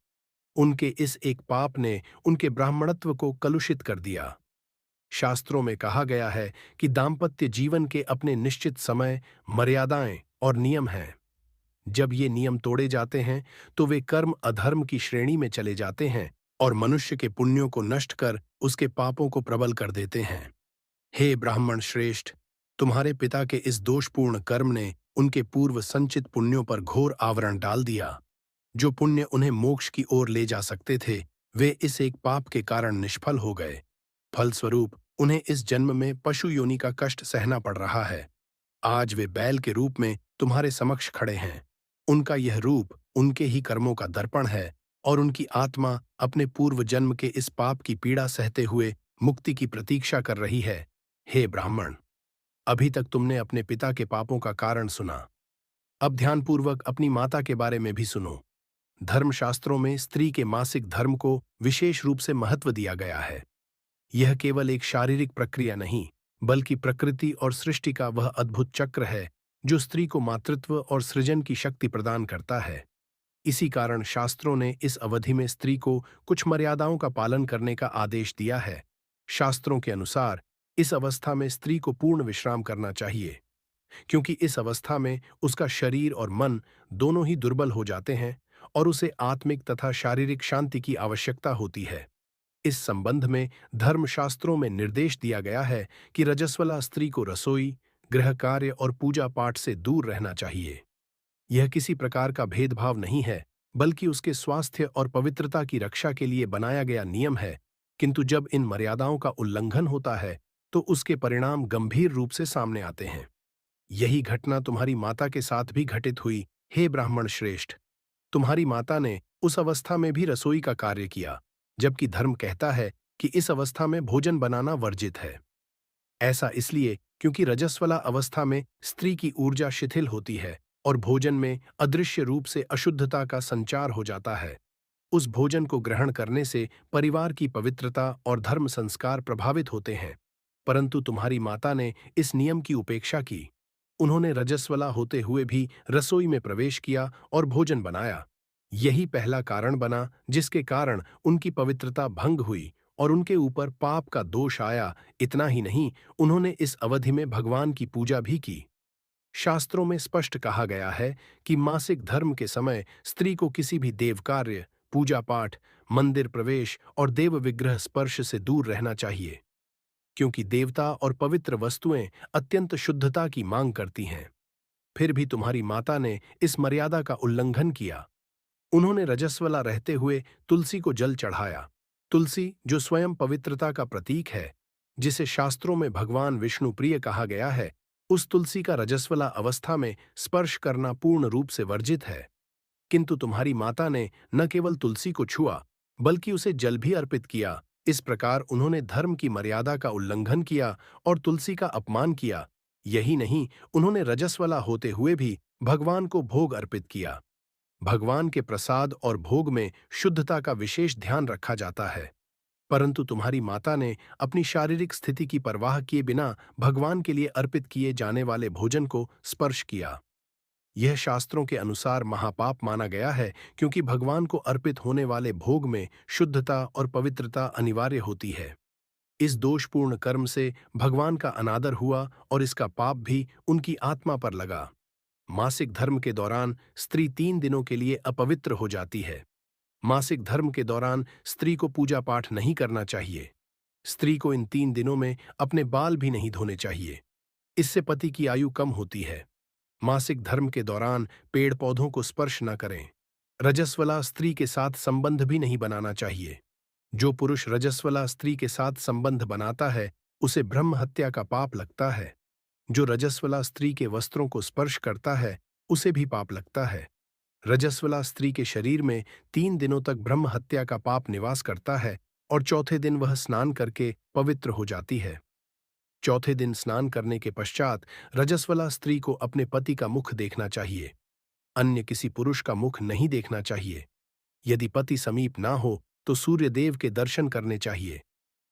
उनके इस एक पाप ने उनके ब्राह्मणत्व को कलुषित कर दिया। शास्त्रों में कहा गया है कि दाम्पत्य जीवन के अपने निश्चित समय, मर्यादाएं और नियम हैं। जब ये नियम तोड़े जाते हैं तो वे कर्म अधर्म की श्रेणी में चले जाते हैं और मनुष्य के पुण्यों को नष्ट कर उसके पापों को प्रबल कर देते हैं। हे ब्राह्मण श्रेष्ठ, तुम्हारे पिता के इस दोषपूर्ण कर्म ने उनके पूर्व संचित पुण्यों पर घोर आवरण डाल दिया। जो पुण्य उन्हें मोक्ष की ओर ले जा सकते थे, वे इस एक पाप के कारण निष्फल हो गए। फलस्वरूप उन्हें इस जन्म में पशु योनि का कष्ट सहना पड़ रहा है। आज वे बैल के रूप में तुम्हारे समक्ष खड़े हैं। उनका यह रूप उनके ही कर्मों का दर्पण है और उनकी आत्मा अपने पूर्व जन्म के इस पाप की पीड़ा सहते हुए मुक्ति की प्रतीक्षा कर रही है। हे ब्राह्मण, अभी तक तुमने अपने पिता के पापों का कारण सुना, अब ध्यानपूर्वक अपनी माता के बारे में भी सुनो। धर्मशास्त्रों में स्त्री के मासिक धर्म को विशेष रूप से महत्व दिया गया है। यह केवल एक शारीरिक प्रक्रिया नहीं, बल्कि प्रकृति और सृष्टि का वह अद्भुत चक्र है जो स्त्री को मातृत्व और सृजन की शक्ति प्रदान करता है। इसी कारण शास्त्रों ने इस अवधि में स्त्री को कुछ मर्यादाओं का पालन करने का आदेश दिया है। शास्त्रों के अनुसार इस अवस्था में स्त्री को पूर्ण विश्राम करना चाहिए, क्योंकि इस अवस्था में उसका शरीर और मन दोनों ही दुर्बल हो जाते हैं और उसे आत्मिक तथा शारीरिक शांति की आवश्यकता होती है। इस संबंध में धर्मशास्त्रों में निर्देश दिया गया है कि रजस्वला स्त्री को रसोई, गृह कार्य और पूजा पाठ से दूर रहना चाहिए। यह किसी प्रकार का भेदभाव नहीं है, बल्कि उसके स्वास्थ्य और पवित्रता की रक्षा के लिए बनाया गया नियम है। किंतु जब इन मर्यादाओं का उल्लंघन होता है तो उसके परिणाम गंभीर रूप से सामने आते हैं। यही घटना तुम्हारी माता के साथ भी घटित हुई। हे ब्राह्मण श्रेष्ठ, तुम्हारी माता ने उस अवस्था में भी रसोई का कार्य किया, जबकि धर्म कहता है कि इस अवस्था में भोजन बनाना वर्जित है। ऐसा इसलिए क्योंकि रजस्वला अवस्था में स्त्री की ऊर्जा शिथिल होती है और भोजन में अदृश्य रूप से अशुद्धता का संचार हो जाता है। उस भोजन को ग्रहण करने से परिवार की पवित्रता और धर्म संस्कार प्रभावित होते हैं, परंतु तुम्हारी माता ने इस नियम की उपेक्षा की। उन्होंने रजस्वला होते हुए भी रसोई में प्रवेश किया और भोजन बनाया। यही पहला कारण बना जिसके कारण उनकी पवित्रता भंग हुई और उनके ऊपर पाप का दोष आया। इतना ही नहीं, उन्होंने इस अवधि में भगवान की पूजा भी की। शास्त्रों में स्पष्ट कहा गया है कि मासिक धर्म के समय स्त्री को किसी भी देव कार्य, पूजा पाठ, मंदिर प्रवेश और देव विग्रह स्पर्श से दूर रहना चाहिए, क्योंकि देवता और पवित्र वस्तुएं अत्यंत शुद्धता की मांग करती हैं। फिर भी तुम्हारी माता ने इस मर्यादा का उल्लंघन किया। उन्होंने रजस्वला रहते हुए तुलसी को जल चढ़ाया। तुलसी, जो स्वयं पवित्रता का प्रतीक है, जिसे शास्त्रों में भगवान विष्णु प्रिय कहा गया है, उस तुलसी का रजस्वला अवस्था में स्पर्श करना पूर्ण रूप से वर्जित है। किंतु तुम्हारी माता ने न केवल तुलसी को छुआ, बल्कि उसे जल भी अर्पित किया। इस प्रकार उन्होंने धर्म की मर्यादा का उल्लंघन किया और तुलसी का अपमान किया। यही नहीं, उन्होंने रजस्वला होते हुए भी भगवान को भोग अर्पित किया। भगवान के प्रसाद और भोग में शुद्धता का विशेष ध्यान रखा जाता है, परंतु तुम्हारी माता ने अपनी शारीरिक स्थिति की परवाह किए बिना भगवान के लिए अर्पित किए जाने वाले भोजन को स्पर्श किया। यह शास्त्रों के अनुसार महापाप माना गया है, क्योंकि भगवान को अर्पित होने वाले भोग में शुद्धता और पवित्रता अनिवार्य होती है। इस दोषपूर्ण कर्म से भगवान का अनादर हुआ और इसका पाप भी उनकी आत्मा पर लगा। मासिक धर्म के दौरान स्त्री 3 दिनों के लिए अपवित्र हो जाती है। मासिक धर्म के दौरान स्त्री को पूजा पाठ नहीं करना चाहिए। स्त्री को इन 3 दिनों में अपने बाल भी नहीं धोने चाहिए। इससे पति की आयु कम होती है। मासिक धर्म के दौरान पेड़ पौधों को स्पर्श न करें। रजस्वला स्त्री के साथ संबंध भी नहीं बनाना चाहिए। जो पुरुष रजस्वला स्त्री के साथ संबंध बनाता है, उसे ब्रह्म हत्या का पाप लगता है। जो रजस्वला स्त्री के वस्त्रों को स्पर्श करता है, उसे भी पाप लगता है। रजस्वला स्त्री के शरीर में 3 दिनों तक ब्रह्म हत्या का पाप निवास करता है और चौथे दिन वह स्नान करके पवित्र हो जाती है। चौथे दिन स्नान करने के पश्चात रजस्वला स्त्री को अपने पति का मुख देखना चाहिए। अन्य किसी पुरुष का मुख नहीं देखना चाहिए। यदि पति समीप ना हो तो सूर्यदेव के दर्शन करने चाहिए।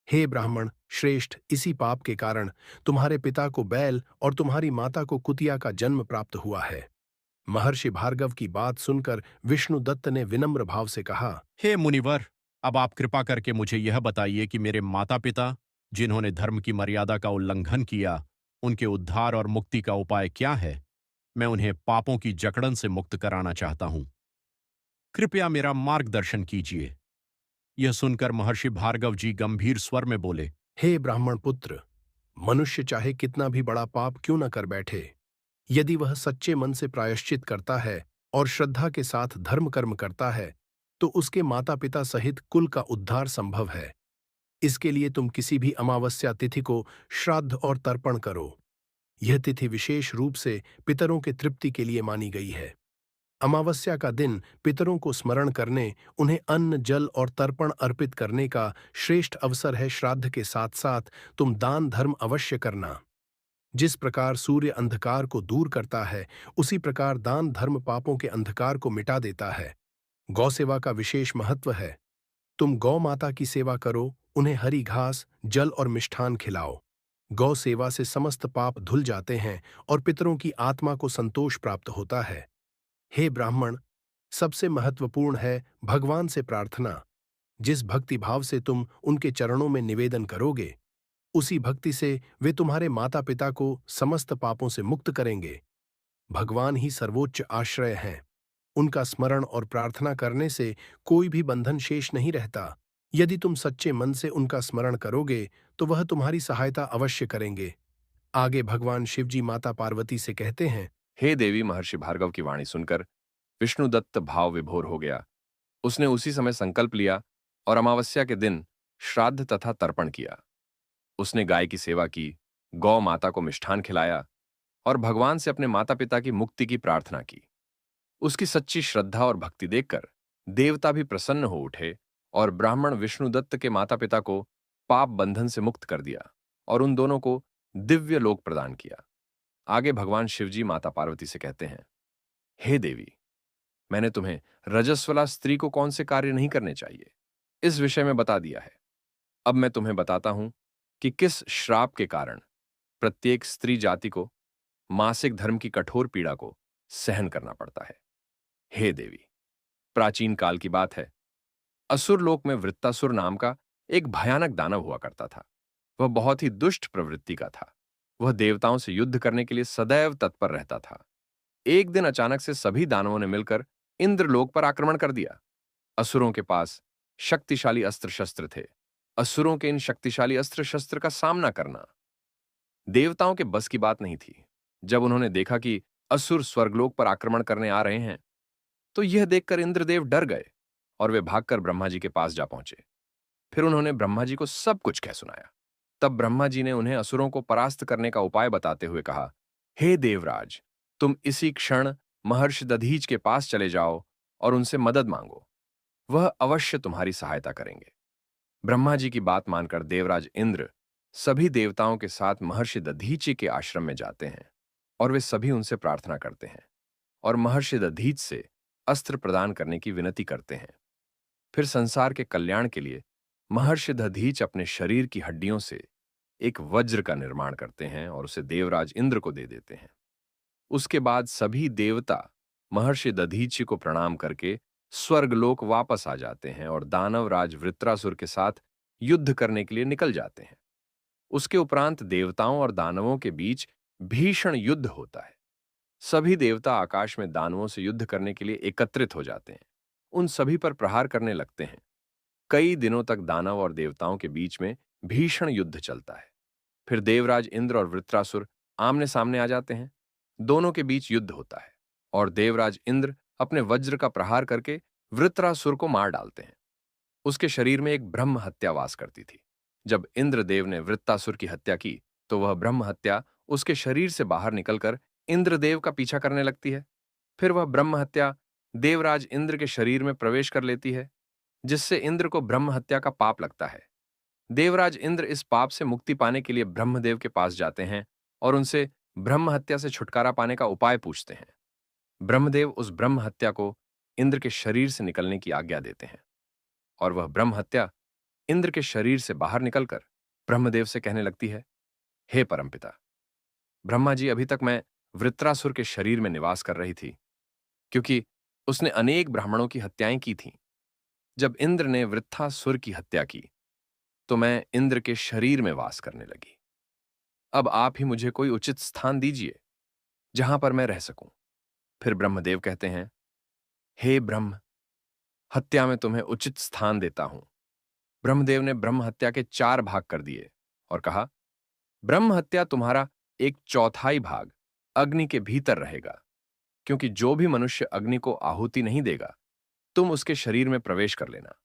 हे ब्राह्मण श्रेष्ठ, इसी पाप के कारण तुम्हारे पिता को बैल और तुम्हारी माता को कुतिया का जन्म प्राप्त हुआ है। महर्षि भार्गव की बात सुनकर विष्णुदत्त ने विनम्र भाव से कहा, हे मुनिवर, अब आप कृपा करके मुझे यह बताइए कि मेरे माता पिता, जिन्होंने धर्म की मर्यादा का उल्लंघन किया, उनके उद्धार और मुक्ति का उपाय क्या है? मैं उन्हें पापों की जकड़न से मुक्त कराना चाहता हूं। कृपया मेरा मार्गदर्शन कीजिए। यह सुनकर महर्षि भार्गव जी गंभीर स्वर में बोले, हे ब्राह्मण पुत्र, मनुष्य चाहे कितना भी बड़ा पाप क्यों न कर बैठे, यदि वह सच्चे मन से प्रायश्चित करता है और श्रद्धा के साथ धर्म कर्म करता है, तो उसके माता पिता सहित कुल का उद्धार संभव है। इसके लिए तुम किसी भी अमावस्या तिथि को श्राद्ध और तर्पण करो। यह तिथि विशेष रूप से पितरों के तृप्ति के लिए मानी गई है। अमावस्या का दिन पितरों को स्मरण करने, उन्हें अन्न, जल और तर्पण अर्पित करने का श्रेष्ठ अवसर है। श्राद्ध के साथ साथ तुम दान धर्म अवश्य करना। जिस प्रकार सूर्य अंधकार को दूर करता है, उसी प्रकार दान धर्म पापों के अंधकार को मिटा देता है। गौ सेवा का विशेष महत्व है। तुम गौ माता की सेवा करो, उन्हें हरी घास, जल और मिष्ठान खिलाओ। गौ सेवा से समस्त पाप धुल जाते हैं और पितरों की आत्मा को संतोष प्राप्त होता है। हे ब्राह्मण, सबसे महत्वपूर्ण है भगवान से प्रार्थना। जिस भक्ति भाव से तुम उनके चरणों में निवेदन करोगे, उसी भक्ति से वे तुम्हारे माता पिता को समस्त पापों से मुक्त करेंगे। भगवान ही सर्वोच्च आश्रय हैं। उनका स्मरण और प्रार्थना करने से कोई भी बंधन शेष नहीं रहता। यदि तुम सच्चे मन से उनका स्मरण करोगे, तो वह तुम्हारी सहायता अवश्य करेंगे। आगे भगवान शिवजी माता पार्वती से कहते हैं, हे देवी, महर्षि भार्गव की वाणी सुनकर विष्णुदत्त भाव विभोर हो गया। उसने उसी समय संकल्प लिया और अमावस्या के दिन श्राद्ध तथा तर्पण किया। उसने गाय की सेवा की, गौ माता को मिष्ठान खिलाया और भगवान से अपने माता पिता की मुक्ति की प्रार्थना की। उसकी सच्ची श्रद्धा और भक्ति देखकर देवता भी प्रसन्न हो उठे और ब्राह्मण विष्णुदत्त के माता पिता को पाप बंधन से मुक्त कर दिया और उन दोनों को दिव्य लोक प्रदान किया। आगे भगवान शिवजी माता पार्वती से कहते हैं, हे देवी, मैंने तुम्हें रजस्वला स्त्री को कौन से कार्य नहीं करने चाहिए, इस विषय में बता दिया है। अब मैं तुम्हें बताता हूं कि किस श्राप के कारण प्रत्येक स्त्री जाति को मासिक धर्म की कठोर पीड़ा को सहन करना पड़ता है। हे देवी, प्राचीन काल की बात है। असुर लोक में वृत्तासुर नाम का एक भयानक दानव हुआ करता था। वह बहुत ही दुष्ट प्रवृत्ति का था। वह देवताओं से युद्ध करने के लिए सदैव तत्पर रहता था। एक दिन अचानक से सभी दानवों ने मिलकर इंद्रलोक पर आक्रमण कर दिया। असुरों के पास शक्तिशाली अस्त्र शस्त्र थे। असुरों के इन शक्तिशाली अस्त्र शस्त्र का सामना करना देवताओं के बस की बात नहीं थी। जब उन्होंने देखा कि असुर स्वर्गलोक पर आक्रमण करने आ रहे हैं, तो यह देखकर इंद्रदेव डर गए और वे भागकर ब्रह्मा जी के पास जा पहुंचे। फिर उन्होंने ब्रह्मा जी को सब कुछ कह सुनाया। तब ब्रह्मा जी ने उन्हें असुरों को परास्त करने का उपाय बताते हुए कहा, हे देवराज, तुम इसी क्षण महर्षि दधीच के पास चले जाओ और उनसे मदद मांगो। वह अवश्य तुम्हारी सहायता करेंगे। ब्रह्मा जी की बात मानकर देवराज इंद्र सभी देवताओं के साथ महर्षि दधीचि के आश्रम में जाते हैं और वे सभी उनसे प्रार्थना करते हैं और महर्षि दधीच से अस्त्र प्रदान करने की विनती करते हैं। फिर संसार के कल्याण के लिए महर्षि दधीच अपने शरीर की हड्डियों से एक वज्र का निर्माण करते हैं और उसे देवराज इंद्र को दे देते हैं। उसके बाद सभी देवता महर्षि दधीचि को प्रणाम करके स्वर्गलोक वापस आ जाते हैं और दानवराज वृत्रासुर के साथ युद्ध करने के लिए निकल जाते हैं। उसके उपरांत देवताओं और दानवों के बीच भीषण युद्ध होता है। सभी देवता आकाश में दानवों से युद्ध करने के लिए एकत्रित हो जाते हैं। उन सभी पर प्रहार करने लगते हैं। कई दिनों तक दानव और देवताओं के बीच में भीषण युद्ध चलता है। फिर देवराज इंद्र और वृत्रासुर आमने सामने आ जाते हैं। दोनों के बीच युद्ध होता है और देवराज इंद्र अपने वज्र का प्रहार करके वृत्रासुर को मार डालते हैं। उसके शरीर में एक ब्रह्म हत्या वास करती थी। जब इंद्रदेव ने वृत्रासुर की हत्या की, तो वह ब्रह्म हत्या उसके शरीर से बाहर निकलकर इंद्रदेव का पीछा करने लगती है। फिर वह ब्रह्म हत्या देवराज इंद्र के शरीर में प्रवेश कर लेती है, जिससे इंद्र को ब्रह्म हत्या का पाप लगता है। देवराज इंद्र इस पाप से मुक्ति पाने के लिए ब्रह्मदेव के पास जाते हैं और उनसे ब्रह्म हत्या से छुटकारा पाने का उपाय पूछते हैं। ब्रह्मदेव उस ब्रह्म हत्या को इंद्र के शरीर से निकलने की आज्ञा देते हैं और वह ब्रह्म हत्या इंद्र के शरीर से बाहर निकलकर ब्रह्मदेव से कहने लगती है, हे परमपिता, ब्रह्मा जी, अभी तक मैं वृत्रासुर के शरीर में निवास कर रही थी, क्योंकि उसने अनेक ब्राह्मणों की हत्याएं की थीं। जब इंद्र ने वृत्रासुर की हत्या की, तो मैं इंद्र के शरीर में वास करने लगी। अब आप ही मुझे कोई उचित स्थान दीजिए जहां पर मैं रह सकूं। फिर ब्रह्मदेव कहते हैं, हे ब्रह्म, हत्या में तुम्हें उचित स्थान देता हूं। ब्रह्मदेव ने ब्रह्म हत्या के 4 भाग कर दिए और कहा, ब्रह्म हत्या तुम्हारा 1/4 भाग अग्नि के भीतर रहेगा, क्योंकि जो भी मनुष्य अग्नि को आहुति नहीं देगा, तुम उसके शरीर में प्रवेश कर लेना।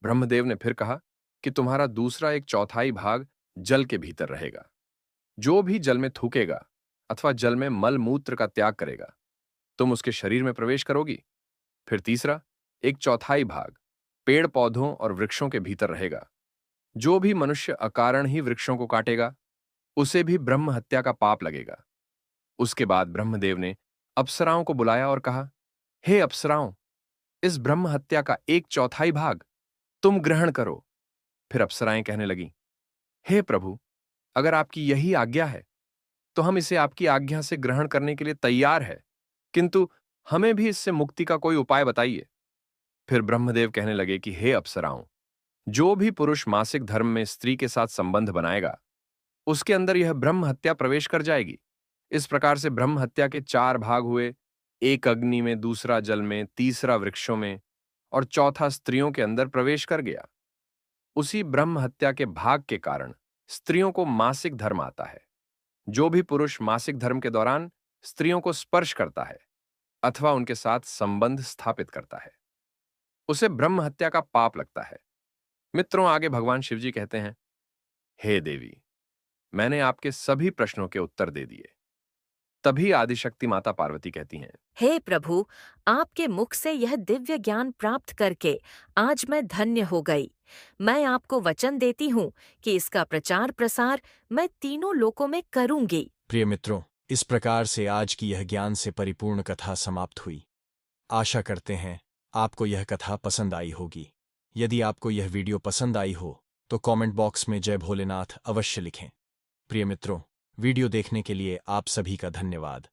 ब्रह्मदेव ने फिर कहा कि तुम्हारा दूसरा 1/4 भाग जल के भीतर रहेगा। जो भी जल में थूकेगा अथवा जल में मल मूत्र का त्याग करेगा, तुम उसके शरीर में प्रवेश करोगी। फिर तीसरा 1/4 भाग पेड़ पौधों और वृक्षों के भीतर रहेगा। जो भी मनुष्य अकारण ही वृक्षों को काटेगा, उसे भी ब्रह्म हत्या का पाप लगेगा। उसके बाद ब्रह्मदेव ने अप्सराओं को बुलाया और कहा, हे अप्सराओं, इस ब्रह्म हत्या का 1/4 भाग तुम ग्रहण करो। फिर अप्सराएं कहने लगीं, हे प्रभु, अगर आपकी यही आज्ञा है, तो हम इसे आपकी आज्ञा से ग्रहण करने के लिए तैयार है, किंतु हमें भी इससे मुक्ति का कोई उपाय बताइए। फिर ब्रह्मदेव कहने लगे कि हे अप्सराओं, जो भी पुरुष मासिक धर्म में स्त्री के साथ संबंध बनाएगा, उसके अंदर यह ब्रह्म हत्या प्रवेश कर जाएगी। इस प्रकार से ब्रह्म हत्या के 4 भाग हुए, एक अग्नि में, दूसरा जल में, तीसरा वृक्षों में और चौथा स्त्रियों के अंदर प्रवेश कर गया। उसी ब्रह्म हत्या के भाग के कारण स्त्रियों को मासिक धर्म आता है। जो भी पुरुष मासिक धर्म के दौरान स्त्रियों को स्पर्श करता है अथवा उनके साथ संबंध स्थापित करता है, उसे ब्रह्म हत्या का पाप लगता है। मित्रों, आगे भगवान शिवजी कहते हैं, हे देवी, मैंने आपके सभी प्रश्नों के उत्तर दे दिए। तभी आदिशक्ति माता पार्वती कहती हैं, हे प्रभु, आपके मुख से यह दिव्य ज्ञान प्राप्त करके आज मैं धन्य हो गई। मैं आपको वचन देती हूँ कि इसका प्रचार प्रसार मैं तीनों लोकों में करूंगी। प्रिय मित्रों, इस प्रकार से आज की यह ज्ञान से परिपूर्ण कथा समाप्त हुई। आशा करते हैं आपको यह कथा पसंद आई होगी। यदि आपको यह वीडियो पसंद आई हो तो कमेंट बॉक्स में जय भोलेनाथ अवश्य लिखें। प्रिय मित्रों, वीडियो देखने के लिए आप सभी का धन्यवाद।